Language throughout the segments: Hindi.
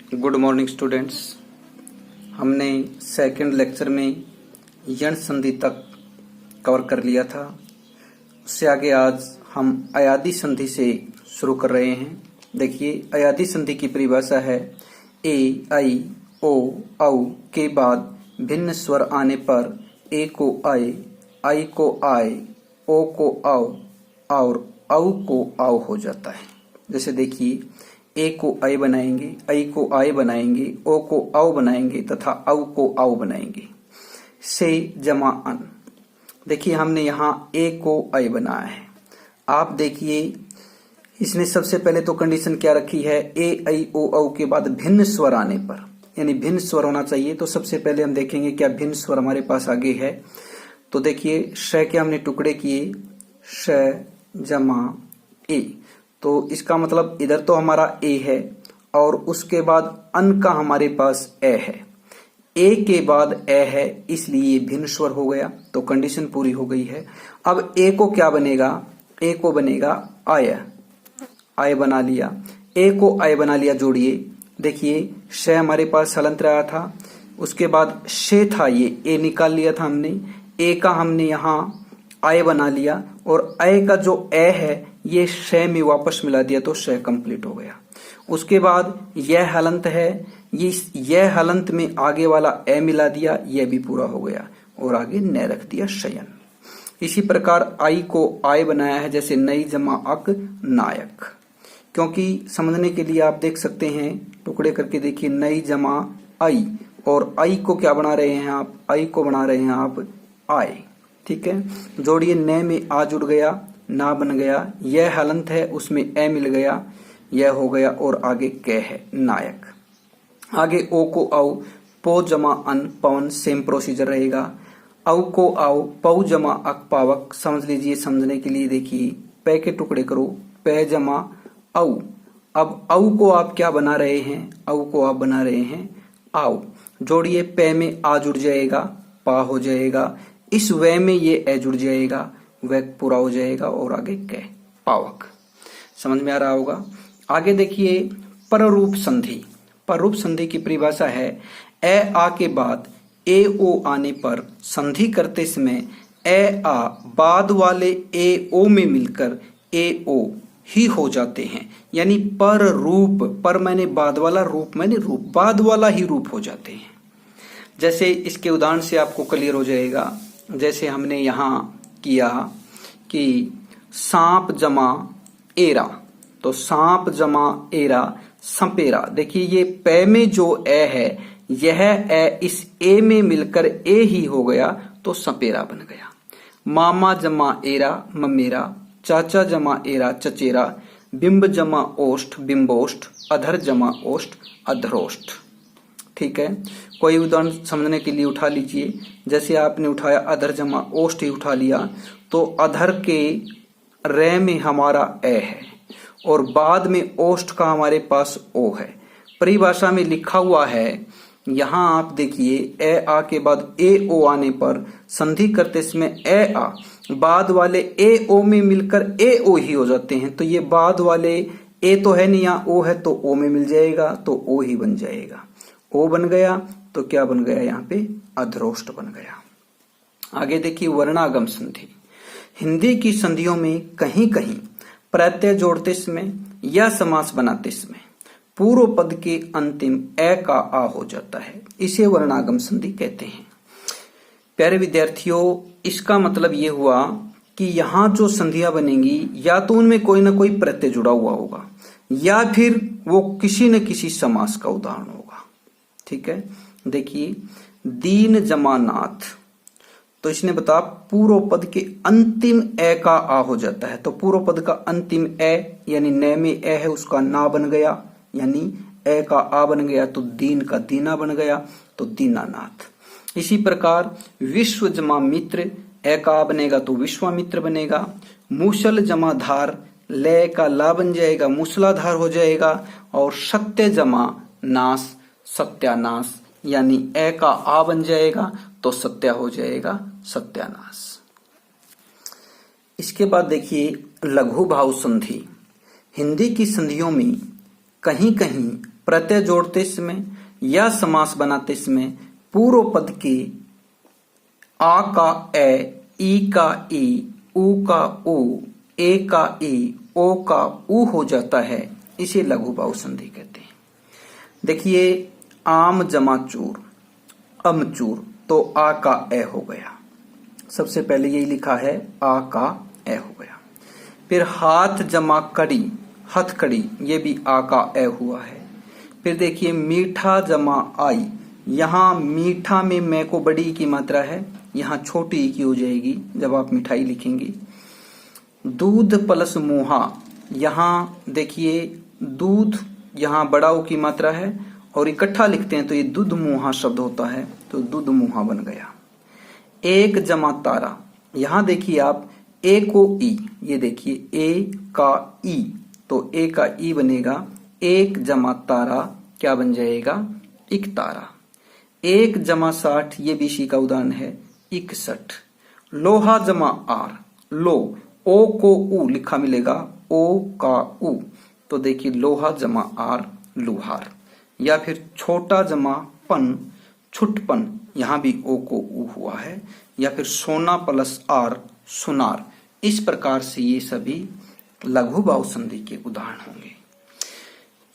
Good morning students. हमने सेकंड लेक्चर में यण संधि तक कवर कर लिया था। उससे आगे आज हम अयादी संधि से शुरू कर रहे हैं। देखिए, अयादी संधि की परिभाषा है ए, आई, ओ, औ के बाद भिन्न स्वर आने पर ए को आए, आई को आए, ओ को आओ और औ को आओ हो जाता है। जैसे देखिए, ए को आई बनाएंगे, आई को आय बनाएंगे, ओ को औ बनाएंगे तथा औ को आओ बनाएंगे। से जमा अन। देखिए, हमने यहाँ ए को आई बनाया है। आप देखिए, इसने सबसे पहले तो कंडीशन क्या रखी है, ए आई ओ औ के बाद भिन्न स्वर आने पर, यानी भिन्न स्वर होना चाहिए। तो सबसे पहले हम देखेंगे क्या भिन्न स्वर हमारे पास आगे है। तो देखिए, श के हमने टुकड़े किए, श जमा ए। तो इसका मतलब इधर तो हमारा ए है और उसके बाद अन का हमारे पास ए है। ए के बाद ए है, इसलिए भिन्न स्वर हो गया। तो कंडीशन पूरी हो गई है। अब ए को क्या बनेगा, ए को बनेगा आय, आय बना लिया। ए को आय बना लिया, जोड़िए। देखिए, श हमारे पास हलंत आया था, उसके बाद शे था, ये ए निकाल लिया था हमने। ए का हमने यहाँ आय बना लिया और आय का जो ए है ये श में वापस मिला दिया, तो श कंप्लीट हो गया। उसके बाद यह हलंत है, यह हलंत में आगे वाला ए मिला दिया, यह भी पूरा हो गया और आगे न रख दिया शयन। इसी प्रकार आई को आय बनाया है, जैसे नई जमा अक नायक। क्योंकि समझने के लिए आप देख सकते हैं, टुकड़े करके देखिए, नई जमा आई और आई को क्या बना रहे हैं आप, आई को बना रहे हैं आप आय। ठीक है, जोड़िए, न में आ जुड़ गया, ना बन गया, यह हलंत है उसमें ए मिल गया, यह हो गया और आगे क है नायक। आगे ओ को आओ, पो जमा अन पवन, सेम प्रोसीजर रहेगा। औ को आओ, पौ जमा अक पावक। समझ लीजिए, समझने के लिए देखिए, पे के टुकड़े करो, पे जमा औ। अब औ को आप क्या बना रहे हैं, औ को आप बना रहे हैं आओ। जोड़िए, पे में आ जुड़ जाएगा, पा हो जाएगा, इस वे में ये ए जुड़ जाएगा, वह पूरा हो जाएगा और आगे कै पावक। समझ में आ रहा होगा। आगे देखिए, पररूप संधि। पररूप संधि की परिभाषा है ए आ के बाद ए ओ आने पर संधि करते समय ए आ बाद वाले ए ओ में मिलकर ए ओ ही हो जाते हैं। यानी पर रूप, पर मैंने बाद वाला, रूप मैंने रूप, बाद वाला ही रूप हो जाते हैं। जैसे इसके उदाहरण से आपको क्लियर हो जाएगा। जैसे हमने यहाँ किया कि सांप जमा एरा, तो सांप जमा एरा संपेरा। देखिए, ये पे में जो ए है, यह ए इस ए में मिलकर ए ही हो गया, तो संपेरा बन गया। मामा जमा एरा ममेरा, चाचा जमा एरा चचेरा, बिंब जमा ओष्ठ बिंबोष्ठ, अधर जमा ओष्ठ अधरोष्ठ। ठीक है, कोई उदाहरण समझने के लिए उठा लीजिए। जैसे आपने उठाया अधर जमा ओष्ठ ही उठा लिया, तो अधर के रे में हमारा ए है और बाद में ओष्ठ का हमारे पास ओ है। परिभाषा में लिखा हुआ है, यहाँ आप देखिए, ए आ के बाद ए ओ आने पर संधि करते समय ए आ बाद वाले ए ओ में मिलकर ए ओ ही हो जाते हैं। तो ये बाद वाले ए तो है नहीं, यहाँ ओ है, तो ओ में मिल जाएगा, तो ओ ही बन जाएगा। ओ बन गया तो क्या बन गया, यहाँ पे अधरोष्ठ बन गया। आगे देखिए, वर्णागम संधि। हिंदी की संधियों में कहीं कहीं प्रत्यय जोड़ते समय या समास बनाते समय पूर्व पद के अंतिम ए का आ हो जाता है, इसे वर्णागम संधि कहते हैं। प्यारे विद्यार्थियों, इसका मतलब ये हुआ कि यहाँ जो संधियां बनेंगी, या तो उनमें कोई ना कोई प्रत्यय जुड़ा हुआ होगा या फिर वो किसी न किसी समास का उदाहरण होगा। ठीक है, देखिए, दीन जमा नाथ, तो इसने बता पूर्व पद के अंतिम ए का आ हो जाता है। तो पूर्व पद का अंतिम ए, यानी न में ए है, उसका ना बन गया, यानी ए का आ बन गया, तो दीन का दीना बन गया, तो दीनानाथ। इसी प्रकार विश्व जमा मित्र, ए का आ बनेगा तो विश्वामित्र बनेगा। मूसल जमा धार, ले का ला बन जाएगा, मूसलाधार हो जाएगा। और सत्य जमा नाश, सत्यानाश, यानी ए का आ बन जाएगा तो सत्या हो जाएगा सत्यानाश। इसके बाद देखिए, लघु भाव संधि। हिंदी की संधियों में कहीं कहीं प्रत्यय जोड़ते समय या समास बनाते समय पूर्व पद के आ का ए, ई का ई, उ का उ, ए का ए, ओ का उ हो जाता है, इसे लघु बाहु संधि कहते हैं। देखिए आम जमा चूर, अमचूर, तो आ का ए हो गया। सबसे पहले यही लिखा है आ का ए हो गया। फिर हाथ जमा कड़ी, हथकड़ी, ये भी आ का ए हुआ है। फिर देखिए मीठा जमा आई, यहाँ मीठा में मैं को बड़ी की मात्रा है, यहाँ छोटी की हो जाएगी जब आप मिठाई लिखेंगे। दूध प्लस मुहा, यहाँ देखिए दूध यहाँ बड़ाऊ की मात्रा है और इकट्ठा लिखते हैं तो ये दूध मुहा शब्द होता है, तो दूध मुहा बन गया। एक जमा तारा, यहाँ देखिए आप ए को ई, ये देखिए ए का ई, तो ए का ई बनेगा, एक जमा तारा क्या बन जाएगा, इक तारा। एक जमा 60, ये भी इसी का उदाहरण है, 61। लोहा जमा आर, लो, ओ को उ लिखा मिलेगा, ओ का उ, तो देखिए लोहा जमा आर, लुहार। या फिर छोटा जमा पन, छुटपन, यहाँ भी ओ को उ हुआ है। या फिर सोना प्लस आर, सुनार। इस प्रकार से ये सभी लघु बाहु संधि के उदाहरण होंगे।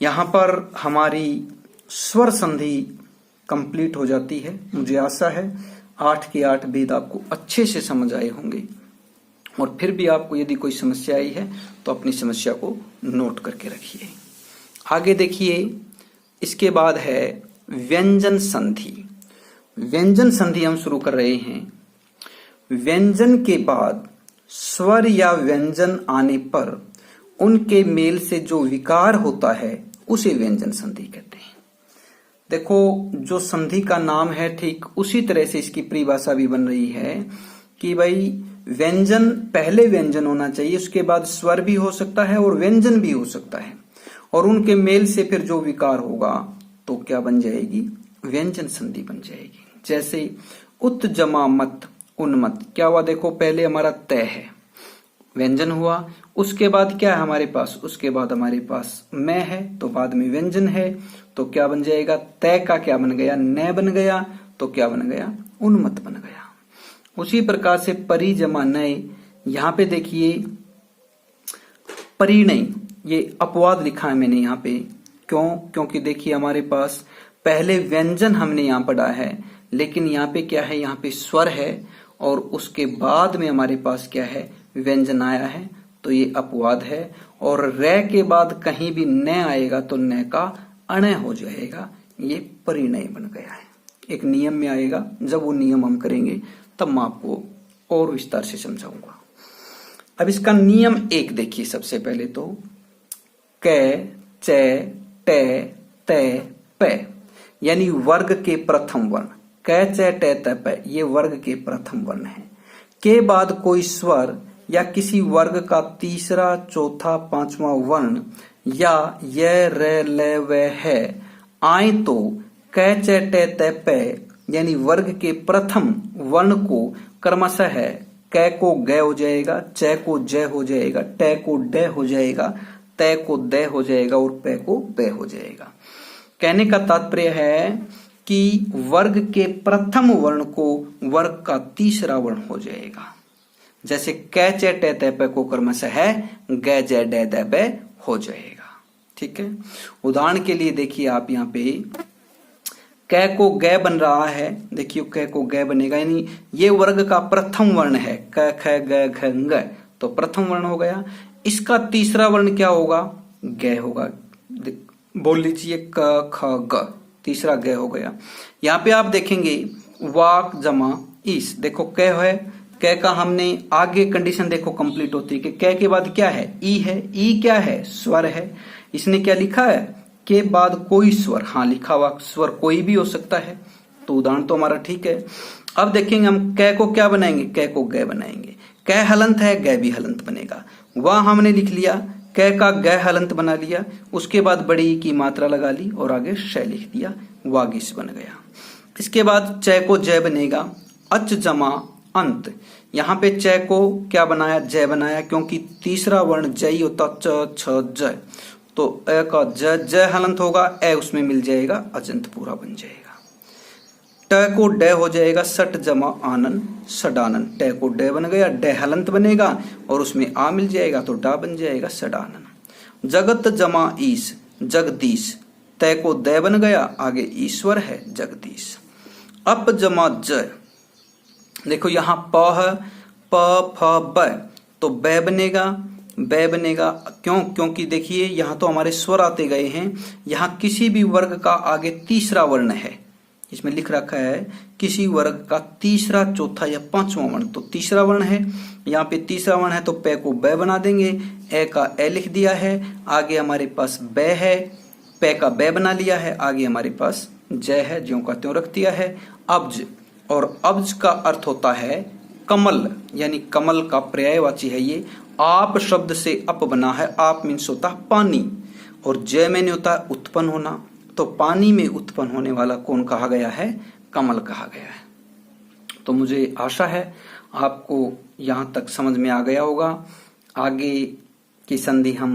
यहाँ पर हमारी स्वर संधि कंप्लीट हो जाती है। मुझे आशा है 8 के 8 भेद आपको अच्छे से समझ आए होंगे, और फिर भी आपको यदि कोई समस्या आई है तो अपनी समस्या को नोट करके रखिए। आगे देखिए, इसके बाद है व्यंजन संधि। व्यंजन संधि हम शुरू कर रहे हैं। व्यंजन के बाद स्वर या व्यंजन आने पर उनके मेल से जो विकार होता है उसे व्यंजन संधि कहते हैं। देखो जो संधि का नाम है ठीक उसी तरह से इसकी परिभाषा भी बन रही है कि भाई व्यंजन पहले व्यंजन होना चाहिए, उसके बाद स्वर भी हो सकता है और व्यंजन भी हो सकता है, और उनके मेल से फिर जो विकार होगा तो क्या बन जाएगी, व्यंजन संधि बन जाएगी। जैसे उत जमा मत, उन्मत, क्या हुआ, देखो पहले हमारा तय है, व्यंजन हुआ, उसके बाद क्या है हमारे पास, उसके बाद हमारे पास मैं है, तो बाद में व्यंजन है, तो क्या बन जाएगा, तय का क्या बन गया, न बन गया, तो क्या बन गया, उन्मत बन गया। उसी प्रकार से परि जमा नय, यहां पे देखिए परिणय, ये अपवाद लिखा है मैंने यहाँ पे, क्यों, क्योंकि देखिए हमारे पास पहले व्यंजन हमने यहाँ पढ़ा है, लेकिन यहाँ पे क्या है, यहाँ पे स्वर है और उसके बाद में हमारे पास क्या है, व्यंजन आया है, तो ये अपवाद है। और रे के बाद कहीं भी न आएगा तो न का अणय हो जाएगा, ये परिणय बन गया है। एक नियम में आएगा, जब वो नियम हम करेंगे तब मैं आपको और विस्तार से समझाऊंगा। अब इसका नियम 1 देखिए। सबसे पहले तो क, च, ट, त, प, यानी वर्ग के प्रथम वर्ण, क, च, ट, त, प, ये वर्ग के प्रथम वर्ण है। के बाद कोई स्वर या किसी वर्ग का तीसरा, चौथा, पांचवा वर्ण या य, र, ल, व, है आए तो क, च, ट, त, प यानी वर्ग के प्रथम वर्ण को क्रमशः है, क को ग हो जाएगा, च को ज हो जाएगा, ट को ड हो जाएगा, त को द हो जाएगा और प को ब हो जाएगा। कहने का तात्पर्य है कि वर्ग के प्रथम वर्ण को वर्ग का तीसरा वर्ण हो जाएगा। जैसे क, च, ट, त, प को क्रमशः है ग, ज, ड, द, ब हो जाएगा। ठीक है, उदाहरण के लिए देखिए आप यहाँ पे क को ग बन रहा है, देखिए क को ग बनेगा, यानी ये वर्ग का प्रथम वर्ण है, क, ख, ग, घ, ng, तो प्रथम वर्ण हो गया। इसका तीसरा वर्ण क्या होगा, ग होगा। बोल लीजिए क, ख, ग, तीसरा ग हो गया। यहाँ पे आप देखेंगे वाक जमा इस, देखो क है, क का हमने आगे कंडीशन देखो कंप्लीट होती है कि क के बाद क्या है, ई है, ई क्या है, स्वर है। इसने क्या लिखा है, के बाद कोई स्वर, हाँ लिखा हुआ स्वर कोई भी हो सकता है, तो उदाहरण तो हमारा ठीक है। अब देखेंगे हम क को क्या बनाएंगे, क को ग बनाएंगे, क हलंत है, ग भी हलंत बनेगा। वह हमने लिख लिया, क का ग हलंत बना लिया, उसके बाद बड़ी की मात्रा लगा ली और आगे श लिख दिया, वागिश बन गया। इसके बाद च को ज बनेगा, अच जमा अंत, यहाँ पे च को क्या बनाया, ज बनाया, क्योंकि तीसरा वर्ण ज ही होता, च, छ, ज, तो अ का ज हलंत होगा, ए उसमें मिल जाएगा, अजंत पूरा बन जाएगा। ट को ड हो जाएगा, सट जमा आनन सडानन। ट को ड बन गया, ड हलंत बनेगा और उसमें आ मिल जाएगा तो डा बन जाएगा सडानन। जगत जमा ईश जगदीश। तय को द बन गया, आगे ईश्वर है जगदीश। अप जमा ज, देखो यहां प है, प फ ब, तो ब बनेगा, ब बनेगा। क्यों? क्योंकि देखिए यहां तो हमारे स्वर आते गए हैं, यहां किसी भी वर्ग का आगे तीसरा वर्ण है, इसमें लिख रखा है किसी वर्ग का तीसरा, चौथा या पांचवा वर्ण, तो तीसरा वर्ण है। यहाँ पे तीसरा वर्ण है तो पे को ब बना देंगे, ए का ए लिख दिया है, आगे हमारे पास ब है, पे का ब बना लिया है, आगे हमारे पास जय है, ज्यों का त्यों रख दिया है। अब्ज, और अब्ज का अर्थ होता है कमल, यानी कमल का पर्यायवाची है ये। आप शब्द से अप बना है, आप मीन्स होता पानी, और जय मैंने होता है उत्पन्न होना, तो पानी में उत्पन्न होने वाला कौन कहा गया है? कमल कहा गया है। तो मुझे आशा है आपको यहां तक समझ में आ गया होगा। आगे की संधि हम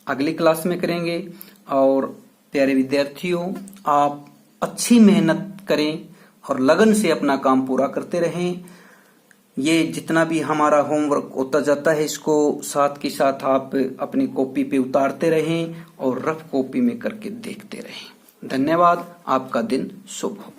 अगली क्लास में करेंगे। और प्यारे विद्यार्थियों, आप अच्छी मेहनत करें और लगन से अपना काम पूरा करते रहें। ये जितना भी हमारा होमवर्क होता जाता है, इसको साथ के साथ आप अपनी कॉपी पे उतारते रहें और रफ कॉपी में करके देखते रहें। धन्यवाद। आपका दिन शुभ हो।